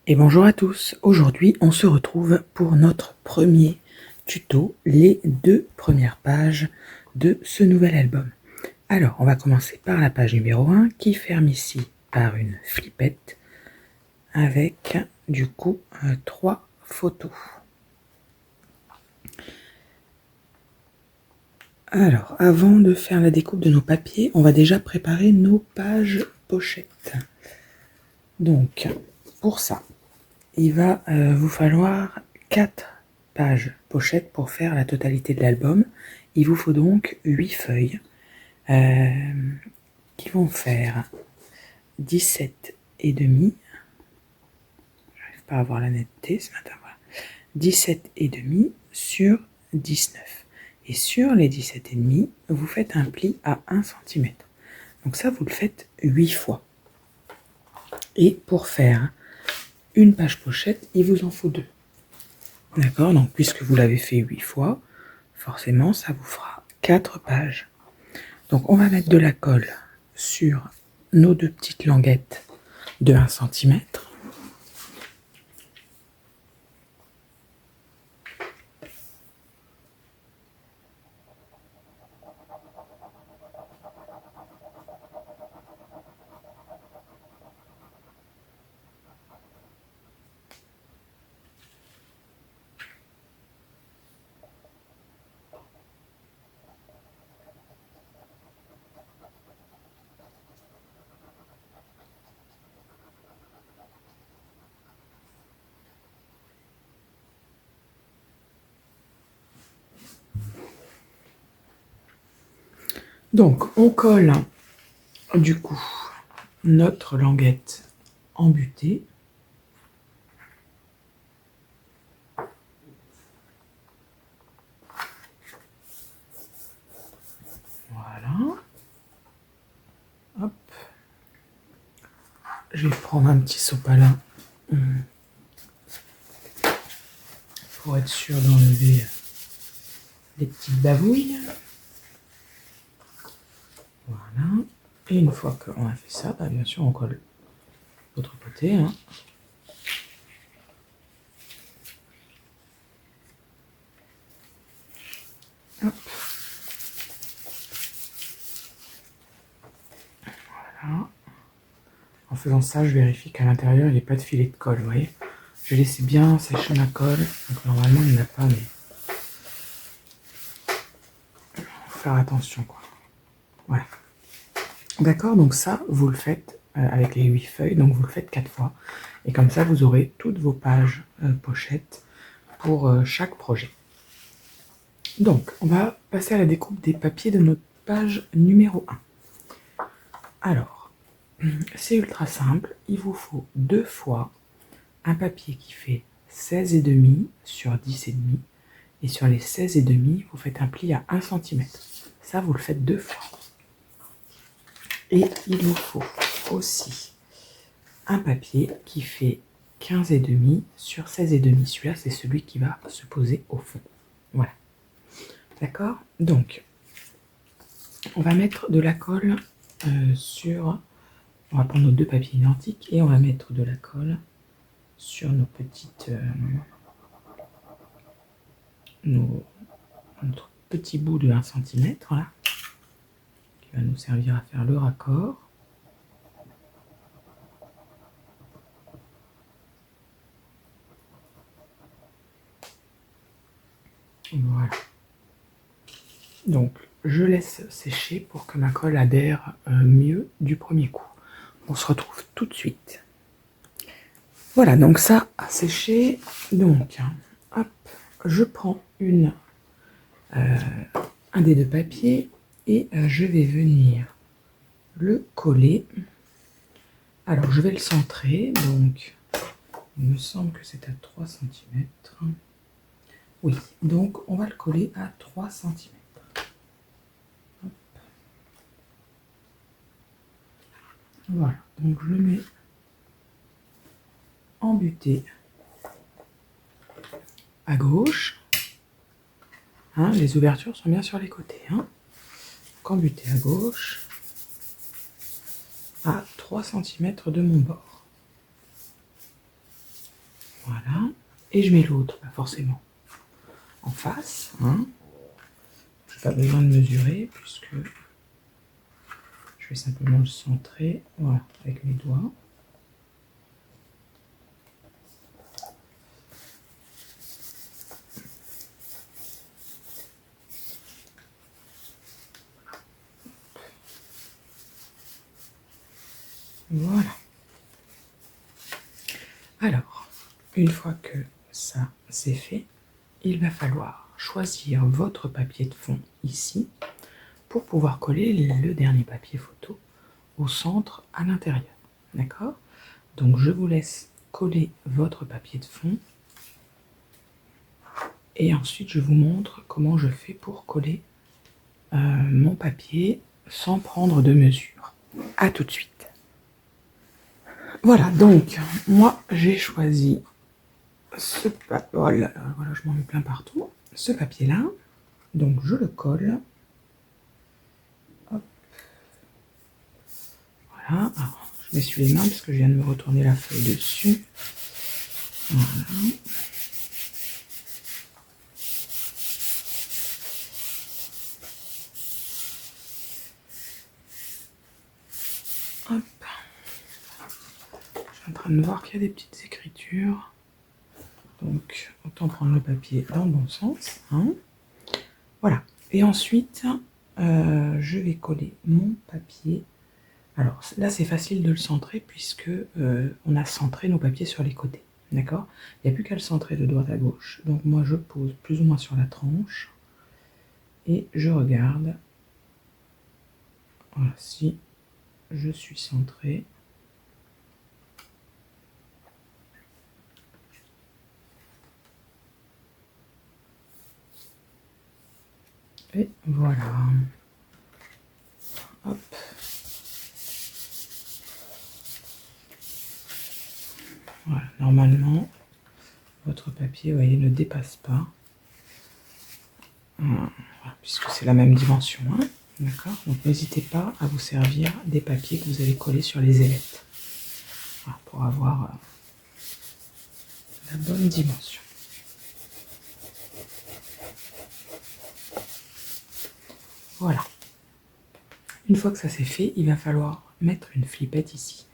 Et bonjour à tous, aujourd'hui on se retrouve pour notre premier tuto, les 2 premières pages de ce nouvel album. Alors on va commencer par la page numéro 1 qui ferme ici par une flippette avec du coup 3 photos. Alors avant de faire la découpe de nos papiers, on va déjà préparer nos pages pochettes. Donc pour ça, il va vous falloir 4 pages pochettes pour faire la totalité de l'album. Il vous faut donc 8 feuilles qui vont faire 17 et demi. J'arrive pas à avoir la netteté ce matin. Voilà. 17 et demi sur 19. Et sur les 17 et demi, vous faites un pli à 1 cm. Donc ça, vous le faites 8 fois. Et pour faire une page pochette, il vous en faut 2. D'accord, donc puisque vous l'avez fait 8 fois, forcément ça vous fera 4 pages. Donc on va mettre de la colle sur nos 2 petites languettes de 1 cm. Donc on colle du coup notre languette embutée. Voilà. Hop. Je vais prendre un petit sopalin pour être sûr d'enlever les petites bavouilles. Voilà. Et une fois qu'on a fait ça, bah bien sûr on colle de l'autre côté. Hein. Hop. Voilà. En faisant ça, je vérifie qu'à l'intérieur, il n'y ait pas de filet de colle, vous voyez. Je laisse bien sécher ma colle, donc normalement il n'y en a pas, mais il faut faire attention, quoi. Voilà. D'accord, donc ça, vous le faites avec les 8 feuilles, donc vous le faites 4 fois. Et comme ça, vous aurez toutes vos pages pochettes pour chaque projet. Donc, on va passer à la découpe des papiers de notre page numéro 1. Alors, c'est ultra simple, il vous faut 2 fois un papier qui fait 16,5 sur 10,5. Et sur les 16,5, vous faites un pli à 1 cm. Ça, vous le faites 2 fois. Et il vous faut aussi un papier qui fait 15,5 sur 16,5. Celui-là, c'est celui qui va se poser au fond. Voilà. D'accord? Donc, on va mettre de la colle sur... On va prendre nos 2 papiers identiques et on va mettre de la colle sur nos petites... notre petit bout de 1 cm, là, qui va nous servir à faire le raccord. Voilà. Donc, je laisse sécher pour que ma colle adhère mieux du premier coup. On se retrouve tout de suite. Voilà, donc ça a séché. Donc, hop, je prends un des 2 papiers et je vais venir le coller. Alors, je vais le centrer. Donc, il me semble que c'est à 3 cm. Oui, donc on va le coller à 3 cm. Voilà, donc je le mets embuté à gauche. Hein, les ouvertures sont bien sur les côtés. Hein. Donc embuté à gauche à 3 cm de mon bord. Voilà. Et je mets l'autre, forcément, en face. Hein. Je n'ai pas besoin de mesurer puisque je vais simplement le centrer, voilà, avec mes doigts. Voilà. Alors, une fois que ça c'est fait, il va falloir choisir votre papier de fond ici pour pouvoir coller le dernier papier photo au centre à l'intérieur. D'accord? Donc je vous laisse coller votre papier de fond et ensuite je vous montre comment je fais pour coller mon papier sans prendre de mesure. A tout de suite. Voilà, donc moi j'ai choisi ce papier, voilà, je m'en mets plein partout, ce papier là, donc je le colle. Hop. Voilà, alors, je m'essuie les mains parce que je viens de me retourner la feuille dessus. Voilà. Hop. Je suis en train de voir qu'il y a des petites écritures. Donc, autant prendre le papier dans le bon sens. Hein. Voilà. Et ensuite, je vais coller mon papier. Alors là, c'est facile de le centrer puisque on a centré nos papiers sur les côtés. D'accord? Il n'y a plus qu'à le centrer de droite à gauche. Donc moi, je pose plus ou moins sur la tranche. Et je regarde. Voilà, si je suis centré. Et voilà. Hop. Voilà, normalement, votre papier, vous voyez, ne dépasse pas. Voilà, puisque c'est la même dimension. Hein, d'accord? Donc n'hésitez pas à vous servir des papiers que vous allez coller sur les ailettes. Voilà, pour avoir la bonne dimension. Voilà. Une fois que ça c'est fait, il va falloir mettre une flippette ici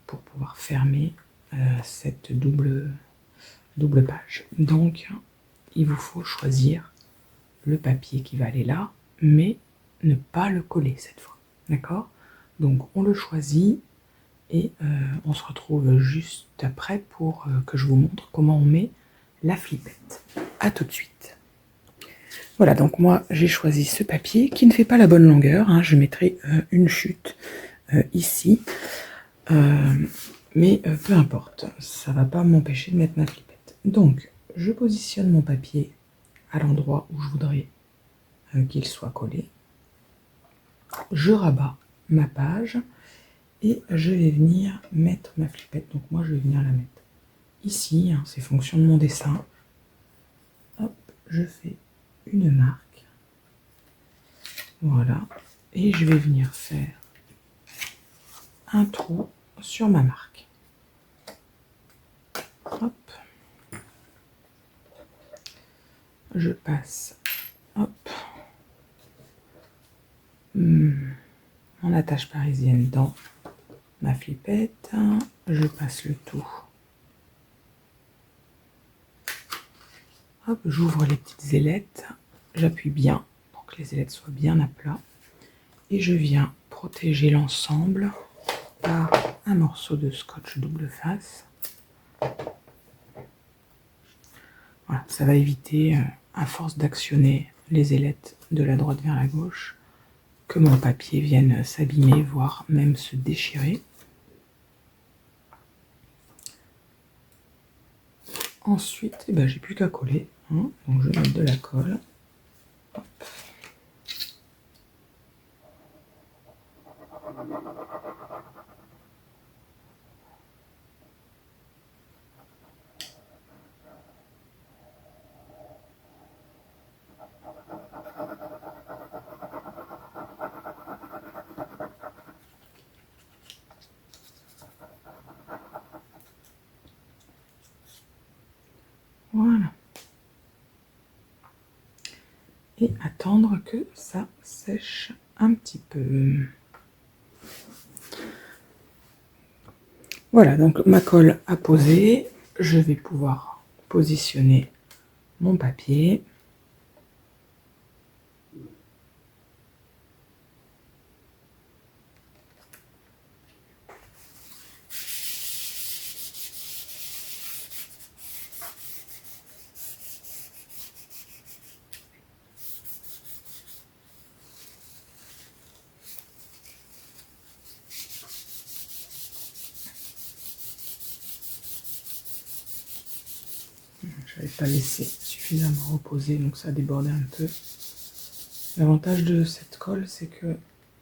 pour pouvoir fermer cette double page. Donc, il vous faut choisir le papier qui va aller là, mais ne pas le coller cette fois. D'accord? Donc, on le choisit et on se retrouve juste après pour que je vous montre comment on met la flippette. A tout de suite. Voilà, donc moi j'ai choisi ce papier qui ne fait pas la bonne longueur. Hein, je mettrai une chute ici. Mais peu importe, ça ne va pas m'empêcher de mettre ma flippette. Donc, je positionne mon papier à l'endroit où je voudrais qu'il soit collé. Je rabats ma page et je vais venir mettre ma flippette. Donc moi, je vais venir la mettre ici, hein, c'est fonction de mon dessin. Hop, je fais une marque. Voilà. Et je vais venir faire un trou sur ma marque. Hop. Je passe, hop, mon attache parisienne dans ma flippette. Je passe le tout. Hop, j'ouvre les petites ailettes. J'appuie bien pour que les ailettes soient bien à plat. Et je viens protéger l'ensemble par un morceau de scotch double face. Voilà, ça va éviter, à force d'actionner les ailettes de la droite vers la gauche, que mon papier vienne s'abîmer, voire même se déchirer. Ensuite, eh ben, j'ai plus qu'à coller. Hein, donc je vais mettre de la colle. Hop. et attendre que ça sèche un petit peu. Voilà, donc ma colle a posé. Je vais pouvoir positionner mon papier. Je n'avais pas laissé suffisamment reposer, donc ça débordait un peu. L'avantage de cette colle, c'est que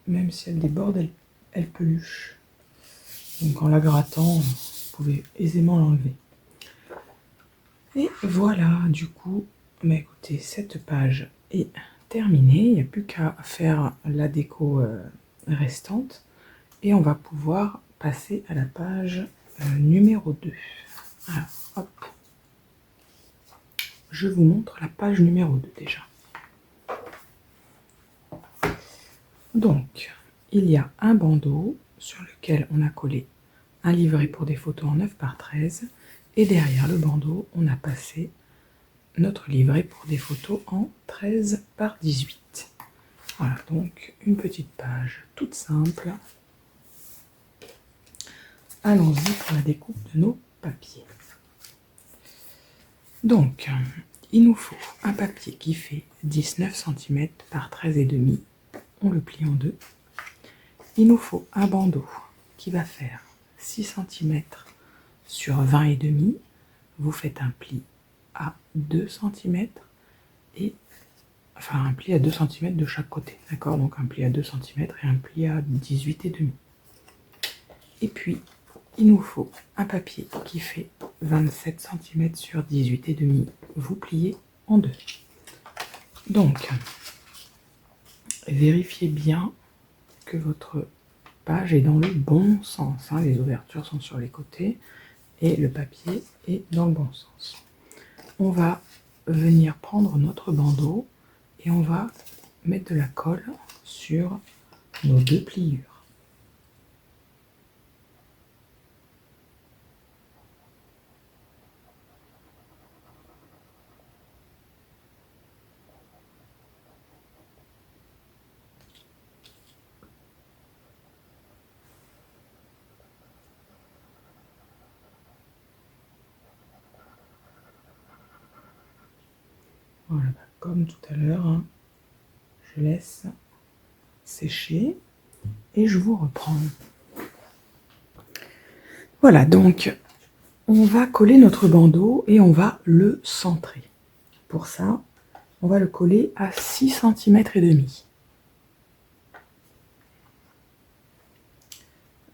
même si elle déborde, elle peluche. Donc en la grattant, vous pouvez aisément l'enlever. Et voilà, du coup, écoutez, cette page est terminée. Il n'y a plus qu'à faire la déco restante. Et on va pouvoir passer à la page numéro 2. Alors, hop. Je vous montre la page numéro 2 déjà. Donc, il y a un bandeau sur lequel on a collé un livret pour des photos en 9 par 13 et derrière le bandeau, on a passé notre livret pour des photos en 13 par 18. Voilà, donc une petite page toute simple. Allons-y pour la découpe de nos papiers. Donc, il nous faut un papier qui fait 19 cm par 13,5. On le plie en deux. Il nous faut un bandeau qui va faire 6 cm sur 20,5. Vous faites un pli à 2 cm et enfin un pli à 2 cm de chaque côté, d'accord? Donc un pli à 2 cm et un pli à 18,5. Et puis il nous faut un papier qui fait 27 cm sur 18,5. Vous pliez en deux. Donc vérifiez bien que votre page est dans le bon sens, hein. Les ouvertures sont sur les côtés et le papier est dans le bon sens. On va venir prendre notre bandeau et on va mettre de la colle sur nos deux pliures. Voilà, comme tout à l'heure, hein, je laisse sécher et je vous reprends. Voilà, donc on va coller notre bandeau et on va le centrer. Pour ça, on va le coller à 6 cm et demi.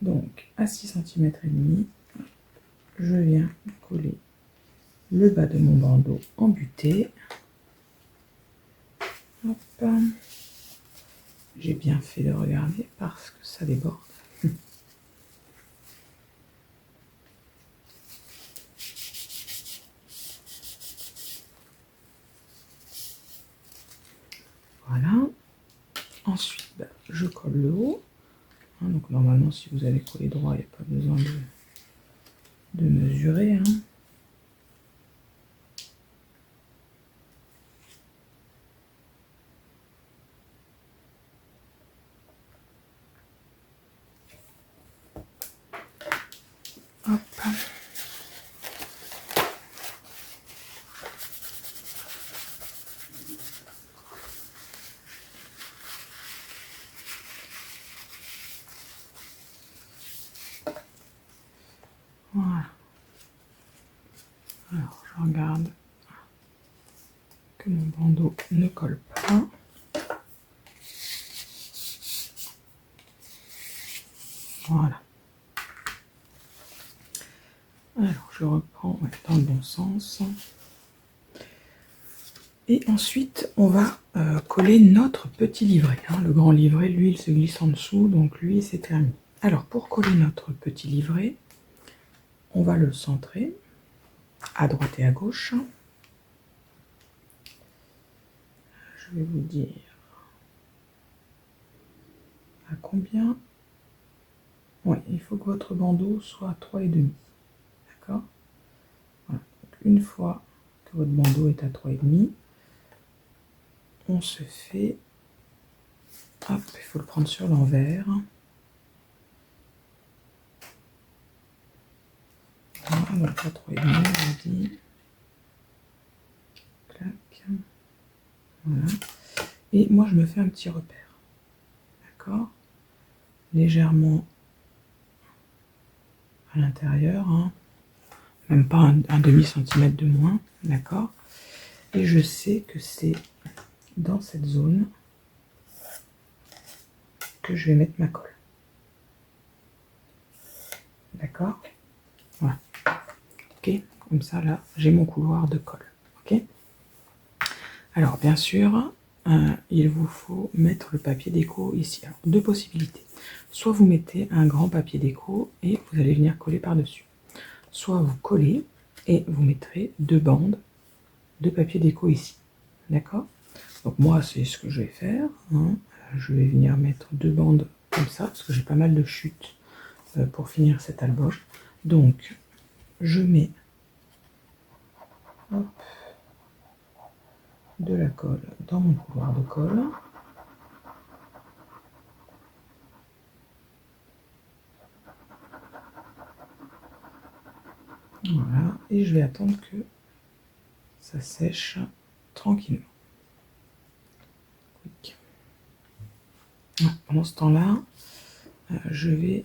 Donc à 6 cm et demi, je viens coller le bas de mon bandeau en butée. Hop. J'ai bien fait de regarder parce que ça déborde. Voilà. Ensuite, je colle le haut. Hein, donc normalement, si vous avez collé droit, il n'y a pas besoin de mesurer. Hein. Hop. Voilà. Alors, je regarde que mon bandeau ne colle pas. Voilà. Alors, je reprends dans le bon sens. Et ensuite, on va coller notre petit livret. Hein. Le grand livret, lui, il se glisse en dessous, donc lui, c'est terminé. Alors, pour coller notre petit livret, on va le centrer à droite et à gauche. Je vais vous dire à combien. Oui, il faut que votre bandeau soit à 3,5. D'accord? Voilà. Donc, une fois que votre bandeau est à 3,5, on se fait. Hop, il faut le prendre sur l'envers. Voilà, donc à 3,5, on dit. Clac. Voilà. Et moi, je me fais un petit repère. D'accord? Légèrement à l'intérieur, hein. Même pas un demi-centimètre de moins. D'accord? Et je sais que c'est dans cette zone que je vais mettre ma colle. D'accord? Voilà. Ok? Comme ça, là, j'ai mon couloir de colle. Ok? Alors, bien sûr, il vous faut mettre le papier déco ici. Alors, deux possibilités. Soit vous mettez un grand papier déco et vous allez venir coller par-dessus. Soit vous collez et vous mettrez deux bandes de papier déco ici. D'accord? Donc moi, c'est ce que je vais faire. Hein. Je vais venir mettre deux bandes comme ça, parce que j'ai pas mal de chutes pour finir cet album. Donc, je mets hop, de la colle dans mon couloir de colle. Voilà, et je vais attendre que ça sèche tranquillement. Pendant ce temps-là, je vais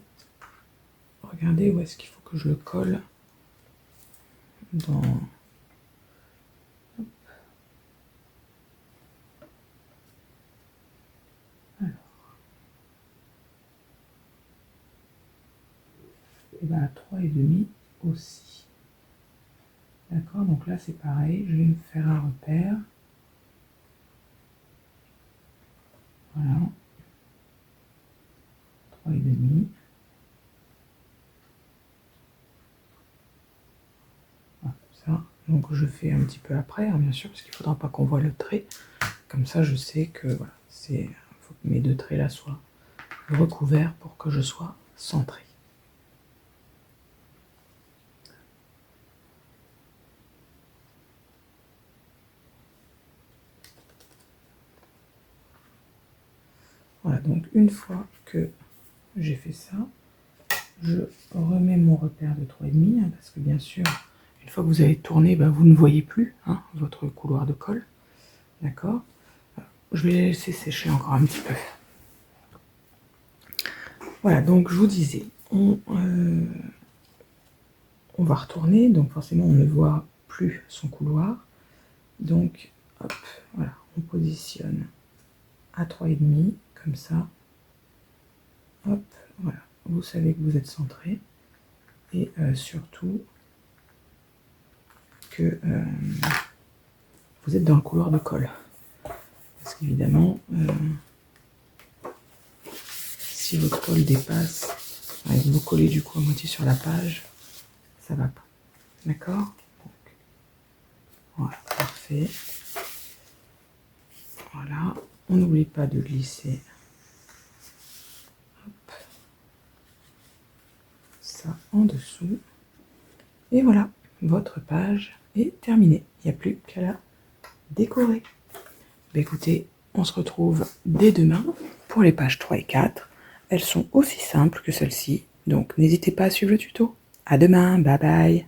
regarder où est-ce qu'il faut que je le colle dans... Alors, et bien à 3,5 aussi. D'accord, donc là c'est pareil, je vais me faire un repère. Voilà. 3,5. Voilà, comme ça. Donc je fais un petit peu après, hein, bien sûr, parce qu'il ne faudra pas qu'on voit le trait. Comme ça, je sais que voilà, il faut que mes deux traits là soient recouverts pour que je sois centré. Voilà, donc une fois que j'ai fait ça, je remets mon repère de 3,5, hein, parce que bien sûr, une fois que vous avez tourné, ben, vous ne voyez plus hein, votre couloir de colle. D'accord? Je vais les laisser sécher encore un petit peu. Voilà, donc je vous disais, on va retourner, donc forcément on ne voit plus son couloir. Donc, hop, voilà, on positionne à 3,5, comme ça. Hop, voilà, vous savez que vous êtes centré. Et surtout que vous êtes dans le couloir de colle. Parce qu'évidemment, si votre colle dépasse, et que vous collez du coup à moitié sur la page, ça va pas. D'accord? Voilà, parfait. Voilà, on n'oublie pas de glisser. Hop. Ça en dessous. Et voilà, votre page est terminée. Il n'y a plus qu'à la décorer. Bah écoutez, on se retrouve dès demain pour les pages 3 et 4. Elles sont aussi simples que celles-ci, donc n'hésitez pas à suivre le tuto. À demain, bye bye.